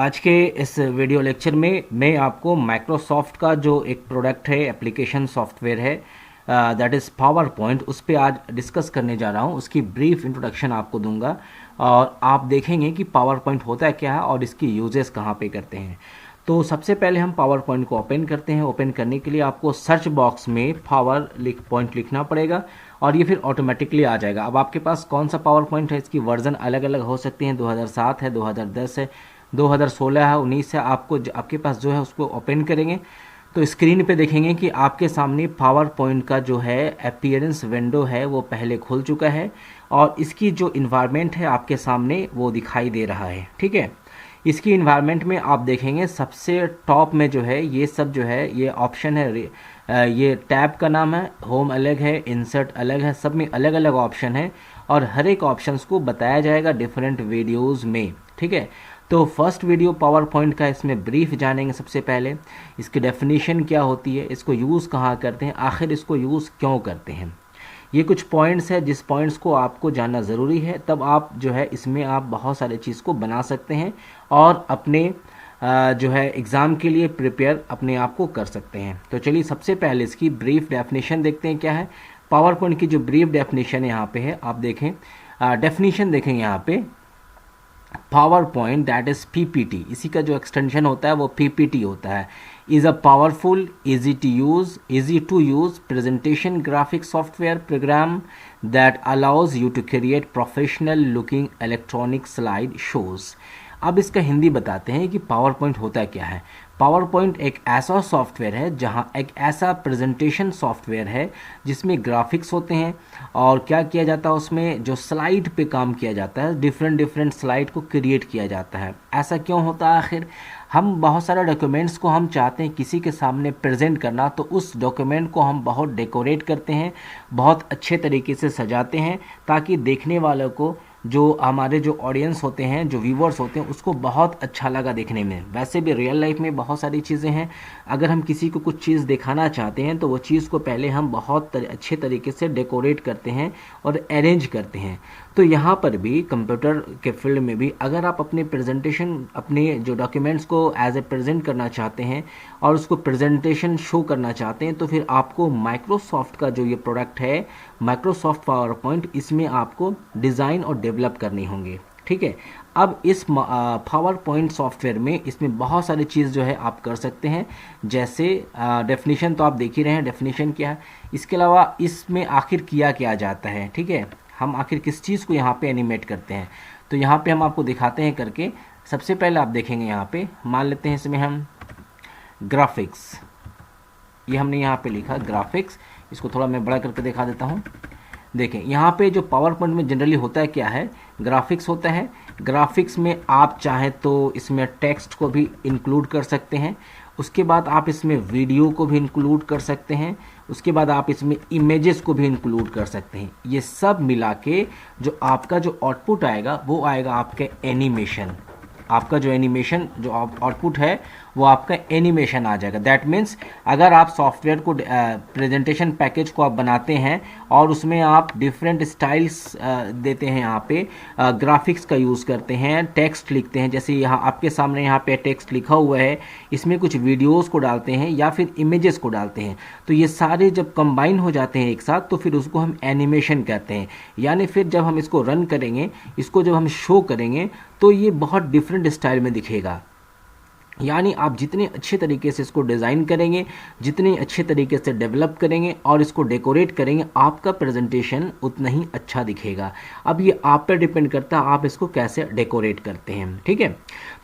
आज के इस वीडियो लेक्चर में मैं आपको माइक्रोसॉफ्ट का जो एक प्रोडक्ट है, एप्लीकेशन सॉफ्टवेयर है, दैट इज़ पावर पॉइंट, उस पर आज डिस्कस करने जा रहा हूँ। उसकी ब्रीफ इंट्रोडक्शन आपको दूंगा और आप देखेंगे कि पावर पॉइंट होता है क्या है और इसकी यूजेस कहाँ पे करते हैं। तो सबसे पहले हम पावर पॉइंट को ओपन करते हैं। ओपन करने के लिए आपको सर्च बॉक्स में पावर पॉइंट लिखना पड़ेगा और ये फिर ऑटोमेटिकली आ जाएगा। अब आपके पास कौन सा पावर पॉइंट है, इसकी वर्जन अलग अलग हो सकती हैं। 2007 है, 2010 है, 2016 है, 19 है। आपके पास जो है उसको ओपन करेंगे तो स्क्रीन पे देखेंगे कि आपके सामने पावर पॉइंट का जो है अपीयरेंस विंडो है वो पहले खुल चुका है और इसकी जो इन्वायरमेंट है आपके सामने वो दिखाई दे रहा है। ठीक है, इसकी इन्वायरमेंट में आप देखेंगे सबसे टॉप में जो है ये सब जो है ये ऑप्शन है, ये टैब का नाम है। होम अलग है, इंसर्ट अलग है, सब में अलग अलग ऑप्शन है और हर एक ऑप्शंस को बताया जाएगा डिफरेंट वीडियोस में। ठीक है, तो फर्स्ट वीडियो पावर पॉइंट का, इसमें ब्रीफ जानेंगे। सबसे पहले इसकी डेफिनेशन क्या होती है, इसको यूज़ कहाँ करते हैं, आखिर इसको यूज़ क्यों करते हैं। ये कुछ पॉइंट्स है जिस पॉइंट्स को आपको जानना ज़रूरी है, तब आप जो है इसमें आप बहुत सारे चीज़ को बना सकते हैं और अपने जो है एग्ज़ाम के लिए प्रिपेयर अपने आप को कर सकते हैं। तो चलिए सबसे पहले इसकी ब्रीफ डेफिनेशन देखते हैं क्या है। पावर पॉइंट की जो ब्रीफ डेफिनेशन यहाँ पे है, आप देखें डेफिनेशन देखेंगे यहाँ पे, power point that is PPT, इसी का जो एक्सटेंशन होता है वो पीपीटी होता है। Is a powerful, easy to use presentation graphic software program that allows you to create professional looking electronic slide shows। अब इसका हिंदी बताते हैं कि पावर पॉइंट होता क्या है। पावर पॉइंट एक ऐसा सॉफ्टवेयर है जहां एक ऐसा प्रेजेंटेशन सॉफ्टवेयर है जिसमें ग्राफिक्स होते हैं और क्या किया जाता है उसमें जो स्लाइड पे काम किया जाता है, डिफरेंट स्लाइड को क्रिएट किया जाता है। ऐसा क्यों होता है आखिर? हम बहुत सारे डॉक्यूमेंट्स को हम चाहते हैं किसी के सामने प्रेजेंट करना, तो उस डॉक्यूमेंट को हम बहुत डेकोरेट करते हैं, बहुत अच्छे तरीके से सजाते हैं ताकि देखने वालों को, जो हमारे जो ऑडियंस होते हैं, जो व्यूवर्स होते हैं, उसको बहुत अच्छा लगा देखने में। वैसे भी रियल लाइफ में बहुत सारी चीज़ें हैं, अगर हम किसी को कुछ चीज़ दिखाना चाहते हैं तो वो चीज़ को पहले हम बहुत अच्छे तरीके से डेकोरेट करते हैं और अरेंज करते हैं। तो यहाँ पर भी कंप्यूटर के फील्ड में भी अगर आप अपने प्रेजेंटेशन, अपने जो डॉक्यूमेंट्स को एज ए प्रेजेंट करना चाहते हैं और उसको प्रेजेंटेशन शो करना चाहते हैं, तो फिर आपको माइक्रोसॉफ्ट का जो ये प्रोडक्ट है माइक्रोसॉफ्ट पावर पॉइंट, इसमें आपको डिज़ाइन और डेवलप करनी होंगे। ठीक है, अब इस पावर पॉइंट सॉफ्टवेयर में इसमें बहुत सारी चीज़ जो है आप कर सकते हैं, जैसे डेफिनेशन तो आप देख ही रहे हैं डेफिनेशन क्या है। इसके अलावा इसमें आखिर किया क्या जाता है, ठीक है, हम आखिर किस चीज़ को यहाँ पे एनिमेट करते हैं, तो यहाँ पे हम आपको दिखाते हैं करके। सबसे पहले आप देखेंगे यहाँ पे, मान लेते हैं इसमें हम ग्राफिक्स, ये हमने यहाँ पे लिखा ग्राफिक्स। इसको थोड़ा मैं बड़ा करके दिखा देता हूँ। देखें यहाँ पे जो पावर पॉइंट में जनरली होता है क्या है, ग्राफिक्स होता है। ग्राफिक्स में आप चाहें तो इसमें टेक्स्ट को भी इंक्लूड कर सकते हैं, उसके बाद आप इसमें वीडियो को भी इंक्लूड कर सकते हैं, उसके बाद आप इसमें इमेजेस को भी इंक्लूड कर सकते हैं। ये सब मिला के जो आपका जो आउटपुट आएगा वो आएगा आपके एनिमेशन। आपका जो एनिमेशन जो आउटपुट है वो आपका एनिमेशन आ जाएगा। दैट मीन्स अगर आप सॉफ्टवेयर को प्रेजेंटेशन पैकेज को आप बनाते हैं और उसमें आप डिफरेंट स्टाइल्स देते हैं, यहाँ पे ग्राफिक्स का यूज़ करते हैं, टेक्स्ट लिखते हैं, जैसे यहाँ आपके सामने यहाँ पे टेक्स्ट लिखा हुआ है, इसमें कुछ वीडियोस को डालते हैं या फिर इमेजेस को डालते हैं, तो ये सारे जब कंबाइन हो जाते हैं एक साथ तो फिर उसको हम एनिमेशन कहते हैं। यानी फिर जब हम इसको रन करेंगे, इसको जब हम शो करेंगे तो ये बहुत डिफरेंट स्टाइल में दिखेगा। यानी आप जितने अच्छे तरीके से इसको डिज़ाइन करेंगे, जितने अच्छे तरीके से डेवलप करेंगे और इसको डेकोरेट करेंगे, आपका प्रेजेंटेशन उतना ही अच्छा दिखेगा। अब ये आप पर डिपेंड करता है आप इसको कैसे डेकोरेट करते हैं। ठीक है,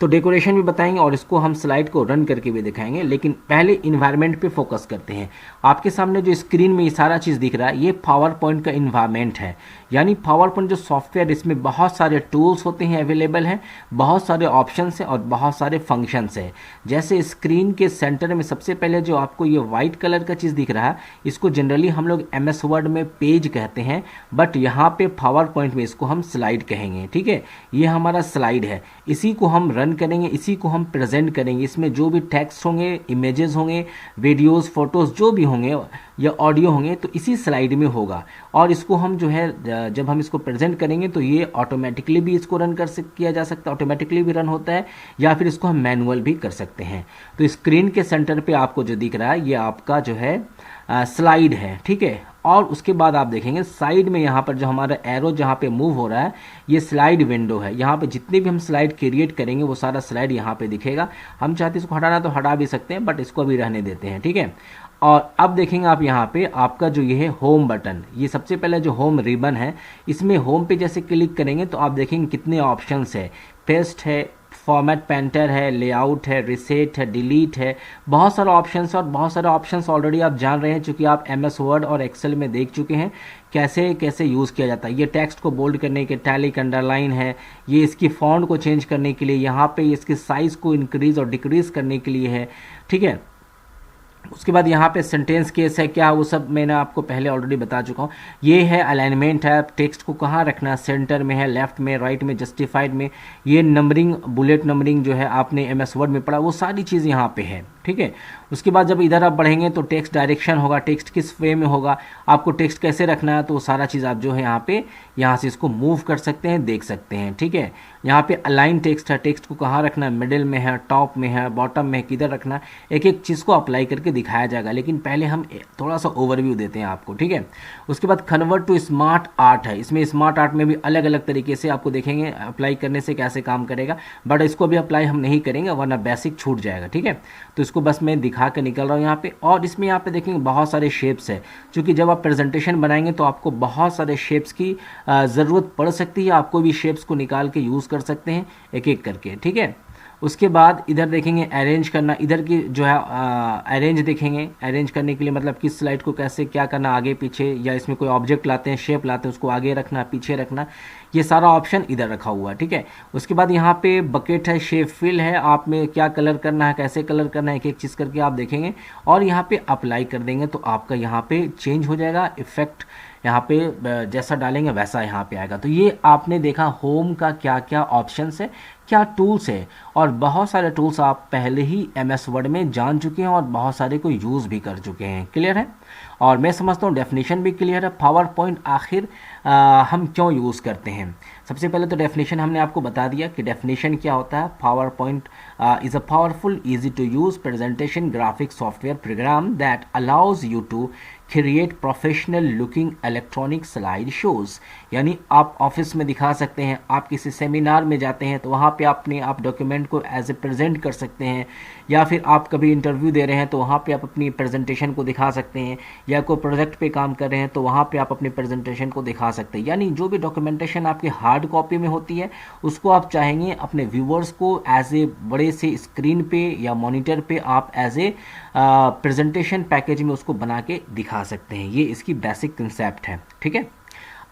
तो डेकोरेशन भी बताएंगे और इसको हम स्लाइड को रन करके भी दिखाएंगे, लेकिन पहले इन्वायरमेंट पे फोकस करते हैं। आपके सामने जो स्क्रीन में ये सारा चीज़ दिख रहा है ये पावर पॉइंट का इन्वायरमेंट है। यानी पावर पॉइंट जो सॉफ्टवेयर, इसमें बहुत सारे टूल्स होते हैं, अवेलेबल हैं, बहुत सारे ऑप्शंस हैं और बहुत सारे फंक्शंस हैं। है। जैसे स्क्रीन के सेंटर में सबसे पहले जो आपको ये वाइट कलर का चीज़ दिख रहा है, इसको जनरली हम लोग MS वर्ड में पेज कहते हैं, बट यहाँ पे पावर पॉइंट में इसको हम स्लाइड कहेंगे। ठीक है, ये हमारा स्लाइड है, इसी को हम रन करेंगे, इसी को हम प्रेजेंट करेंगे। इसमें जो भी टेक्स्ट होंगे, इमेजेस होंगे, वीडियोस, फोटोज़ जो भी होंगे या ऑडियो होंगे, तो इसी स्लाइड में होगा। और इसको हम जो है जब हम इसको प्रेजेंट करेंगे तो ये ऑटोमेटिकली भी इसको रन किया जा सकता है, ऑटोमेटिकली भी रन होता है, या फिर इसको हम मैनुअल भी कर सकते हैं। तो स्क्रीन के सेंटर पे आपको जो दिख रहा है ये आपका जो है स्लाइड है। ठीक है, और उसके बाद आप देखेंगे साइड में यहाँ पर जो हमारा एरो जहाँ पे मूव हो रहा है, ये स्लाइड विंडो है। यहाँ पे जितने भी हम स्लाइड क्रिएट करेंगे वो सारा स्लाइड यहाँ पे दिखेगा। हम चाहते हैं इसको हटाना तो हटा भी सकते हैं, बट इसको अभी रहने देते हैं। ठीक है, और अब देखेंगे आप यहाँ पे आपका जो ये है होम बटन, ये सबसे पहले जो होम रिबन है, इसमें होम पे जैसे क्लिक करेंगे तो आप देखेंगे कितने ऑप्शंस है। पेस्ट है, फॉर्मेट पेंटर है, लेआउट है, रिसेट है, डिलीट है, बहुत सारे ऑप्शंस। और बहुत सारे ऑप्शंस ऑलरेडी आप जान रहे हैं, क्योंकि आप MS वर्ड और एक्सेल में देख चुके हैं कैसे कैसे यूज़ किया जाता है। ये टेक्स्ट को बोल्ड करने के टैलिक अंडरलाइन है, ये इसकी फॉन्ट को चेंज करने के लिए, यहाँ पे इसके साइज़ को इंक्रीज़ और डिक्रीज़ करने के लिए है। ठीक है, उसके बाद यहाँ पे सेंटेंस केस है, क्या वो सब मैंने आपको पहले ऑलरेडी बता चुका हूँ। ये है अलाइनमेंट है, टेक्स्ट को कहाँ रखना है, सेंटर में है, लेफ्ट में, राइट में, जस्टिफाइड में। ये नंबरिंग, बुलेट नंबरिंग जो है आपने MS वर्ड में पढ़ा, वो सारी चीज़ यहाँ पे है। ठीक है, उसके बाद जब इधर आप बढ़ेंगे तो टेक्स्ट डायरेक्शन होगा, टेक्स्ट किस वे में होगा, आपको टेक्स्ट कैसे रखना है, तो वो सारा चीज़ आप जो है यहाँ पे यहाँ से इसको मूव कर सकते हैं, देख सकते हैं। ठीक है, यहाँ पे अलाइन टेक्स्ट है, टेक्स्ट को कहाँ रखना है, मिडिल में है, टॉप में है, बॉटम में है, किधर रखना है, एक एक चीज़ को अप्लाई करके दिखाया जाएगा। लेकिन पहले हम थोड़ा सा ओवरव्यू देते हैं आपको। ठीक है, उसके बाद कन्वर्ट टू स्मार्ट आर्ट है। इसमें स्मार्ट आर्ट में भी अलग अलग तरीके से आपको देखेंगे अप्लाई करने से कैसे काम करेगा, बट इसको भी अप्लाई हम नहीं करेंगे वरना बेसिक छूट जाएगा। ठीक है, तो इसको बस मैं दिखा के निकल रहा हूँ यहाँ पे। और इसमें यहाँ पे देखेंगे बहुत सारे शेप्स है, क्योंकि जब आप प्रेजेंटेशन बनाएंगे तो आपको बहुत सारे शेप्स की ज़रूरत पड़ सकती है। आपको भी शेप्स को निकाल के यूज़ कर सकते हैं एक एक करके। ठीक है, उसके बाद इधर देखेंगे अरेंज करना, इधर की जो है अरेंज देखेंगे। अरेंज करने के लिए मतलब किस स्लाइड को कैसे क्या करना, आगे पीछे, या इसमें कोई ऑब्जेक्ट लाते हैं, शेप लाते हैं, उसको आगे रखना, पीछे रखना, ये सारा ऑप्शन इधर रखा हुआ है। ठीक है, उसके बाद यहाँ पे बकेट है, शेप फिल है, आप में क्या कलर करना है, कैसे कलर करना है, एक एक चीज़ करके आप देखेंगे। और यहाँ पे अप्लाई कर देंगे तो आपका यहाँ पे चेंज हो जाएगा इफेक्ट, यहाँ पे जैसा डालेंगे वैसा यहाँ पे आएगा। तो ये आपने देखा होम का क्या क्या ऑप्शंस है, क्या टूल्स है, और बहुत सारे टूल्स आप पहले ही MS वर्ड में जान चुके हैं और बहुत सारे को यूज़ भी कर चुके हैं। क्लियर है, और मैं समझता हूँ डेफिनेशन भी क्लियर है। पावर पॉइंट आखिर हम क्यों यूज़ करते हैं, सबसे पहले तो डेफिनेशन हमने आपको बता दिया कि डेफिनेशन क्या होता है। PowerPoint is a powerful, easy to use presentation graphic software program that allows you to create professional looking electronic slide shows. यानी आप ऑफिस में दिखा सकते हैं, आप किसी सेमिनार में जाते हैं तो वहाँ पे आप डॉक्यूमेंट को एज ए प्रेजेंट कर सकते हैं, या फिर आप कभी इंटरव्यू दे रहे हैं तो वहाँ पे आप अपनी प्रेजेंटेशन को दिखा सकते हैं, या कोई प्रोजेक्ट पे काम कर रहे हैं तो वहाँ पे आप अपनी प्रेजेंटेशन को दिखा सकते हैं। यानी जो भी डॉक्यूमेंटेशन आपकी हार्ड कॉपी में होती है उसको आप चाहेंगे अपने व्यूवर्स को एज ए बड़े से स्क्रीन पे या मॉनिटर पे आप एज ए प्रेजेंटेशन पैकेज में उसको बना के दिखा सकते हैं। ये इसकी बेसिक कंसेप्ट है। ठीक है,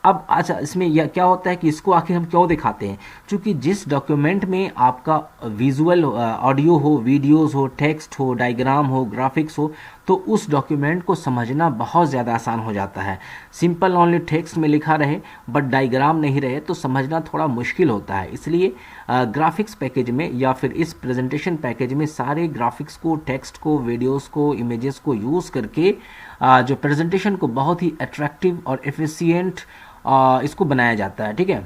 अब अच्छा इसमें यह क्या होता है कि इसको आखिर हम क्यों दिखाते हैं, क्योंकि जिस डॉक्यूमेंट में आपका विजुअल ऑडियो हो, वीडियोस हो, टेक्स्ट हो, डायग्राम हो, ग्राफिक्स हो, तो उस डॉक्यूमेंट को समझना बहुत ज़्यादा आसान हो जाता है। सिंपल ओनली टेक्स्ट में लिखा रहे बट डायग्राम नहीं रहे तो समझना थोड़ा मुश्किल होता है। इसलिए ग्राफिक्स पैकेज में या फिर इस प्रेजेंटेशन पैकेज में सारे ग्राफिक्स को, टेक्स्ट को, वीडियोस को, इमेजेस को यूज़ करके जो प्रेजेंटेशन को बहुत ही अट्रैक्टिव और एफिशिएंट इसको बनाया जाता है। ठीक है,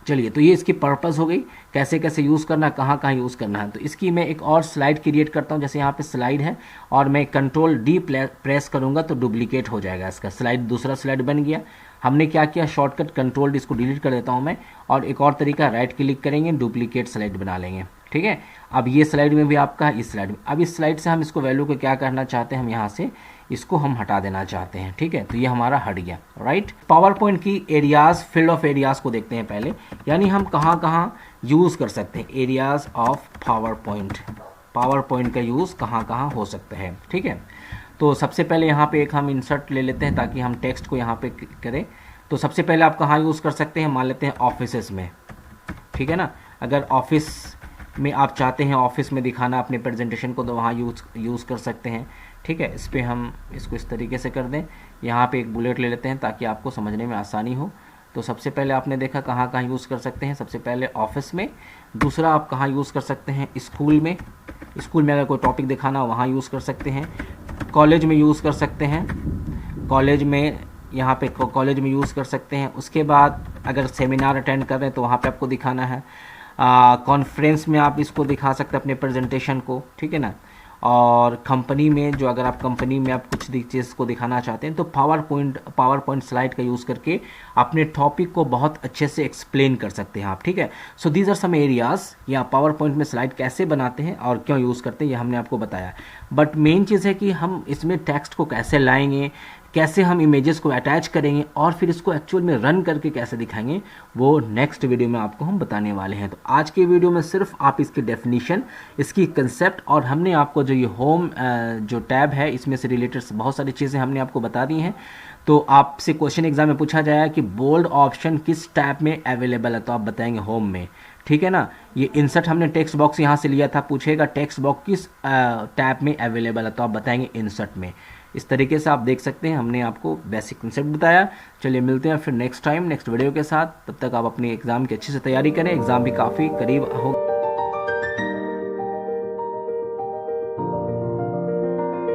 चलिए तो ये इसकी पर्पस हो गई, कैसे कैसे यूज़ करना, कहाँ कहाँ यूज़ करना है। तो इसकी मैं एक और स्लाइड क्रिएट करता हूँ। जैसे यहाँ पे स्लाइड है और मैं Ctrl+D प्रेस करूँगा तो डुप्लीकेट हो जाएगा इसका स्लाइड, दूसरा स्लाइड बन गया। हमने क्या किया, शॉर्टकट Ctrl+D इसको डिलीट कर देता हूँ मैं, और एक और तरीका राइट क्लिक करेंगे, डुप्लीकेट स्लाइड बना लेंगे। ठीक है, अब ये स्लाइड में भी आपका है, इस स्लाइड में। अब इस स्लाइड से हम इसको वैल्यू को क्या करना चाहते हैं, हम यहाँ से इसको हम हटा देना चाहते हैं। ठीक है, तो ये हमारा हट गया। राइट, पावर पॉइंट की एरियाज, फील्ड ऑफ एरियाज को देखते हैं पहले, यानी हम कहाँ कहाँ यूज़ कर सकते हैं areas of power point. Power point का यूज़ कहाँ कहाँ हो सकता है। ठीक है, तो सबसे पहले यहाँ पे एक हम इंसर्ट ले लेते हैं ताकि हम टेक्स्ट को यहाँ पे करें। तो सबसे पहले आप कहाँ यूज़ कर सकते हैं, मान लेते हैं ऑफिसेस में। ठीक है ना, अगर ऑफिस में आप चाहते हैं ऑफिस में दिखाना अपने प्रेजेंटेशन को, तो वहाँ यूज़ कर सकते हैं। ठीक है, इस पर हम इसको इस तरीके से कर दें। यहाँ पे एक बुलेट ले लेते हैं ताकि आपको समझने में आसानी हो। तो सबसे पहले आपने देखा कहाँ कहाँ यूज़ कर सकते हैं, सबसे पहले ऑफिस में। दूसरा आप कहाँ यूज़ कर सकते हैं, स्कूल में। स्कूल में अगर कोई टॉपिक दिखाना हो वहाँ यूज़ कर सकते हैं। कॉलेज में यूज़ कर सकते हैं, कॉलेज में यहाँ पे कॉलेज में यूज़ कर सकते हैं। उसके बाद अगर सेमिनार अटेंड कर रहे हैं तो वहाँ पे आपको दिखाना है। कॉन्फ्रेंस में आप इसको दिखा सकते हैं अपने प्रेजेंटेशन को, ठीक है ना। और कंपनी में, जो अगर आप कंपनी में आप कुछ चीज़ को दिखाना चाहते हैं तो पावर पॉइंट स्लाइड का यूज़ करके अपने टॉपिक को बहुत अच्छे से एक्सप्लेन कर सकते हैं आप। ठीक है, so these are some areas, या पावर पॉइंट में स्लाइड कैसे बनाते हैं और क्यों यूज़ करते हैं ये हमने आपको बताया। बट मेन चीज़ है कि हम इसमें टेक्स्ट को कैसे लाएंगे, कैसे हम इमेजेस को अटैच करेंगे और फिर इसको एक्चुअल में रन करके कैसे दिखाएंगे, वो नेक्स्ट वीडियो में आपको हम बताने वाले हैं। तो आज के वीडियो में सिर्फ आप इसकी डेफिनेशन, इसकी कंसेप्ट, और हमने आपको जो ये होम जो टैब है इसमें से रिलेटेड बहुत सारी चीज़ें हमने आपको बता दी हैं। तो आपसे क्वेश्चन एग्जाम में पूछा जाए कि बोल्ड ऑप्शन किस टैब में अवेलेबल है, तो आप बताएंगे होम में। ठीक है ना। ये इंसर्ट हमने टेक्स्ट बॉक्स यहाँ से लिया था, पूछेगा टेक्स्ट बॉक्स किस टैब में अवेलेबल है, तो आप बताएंगे इंसर्ट में। इस तरीके से आप देख सकते हैं, हमने आपको बेसिक कंसेप्ट बताया। चलिए मिलते हैं फिर नेक्स्ट टाइम नेक्स्ट वीडियो के साथ। तब तक आप अपनी एग्ज़ाम की अच्छे से तैयारी करें, एग्ज़ाम भी काफ़ी करीब हो।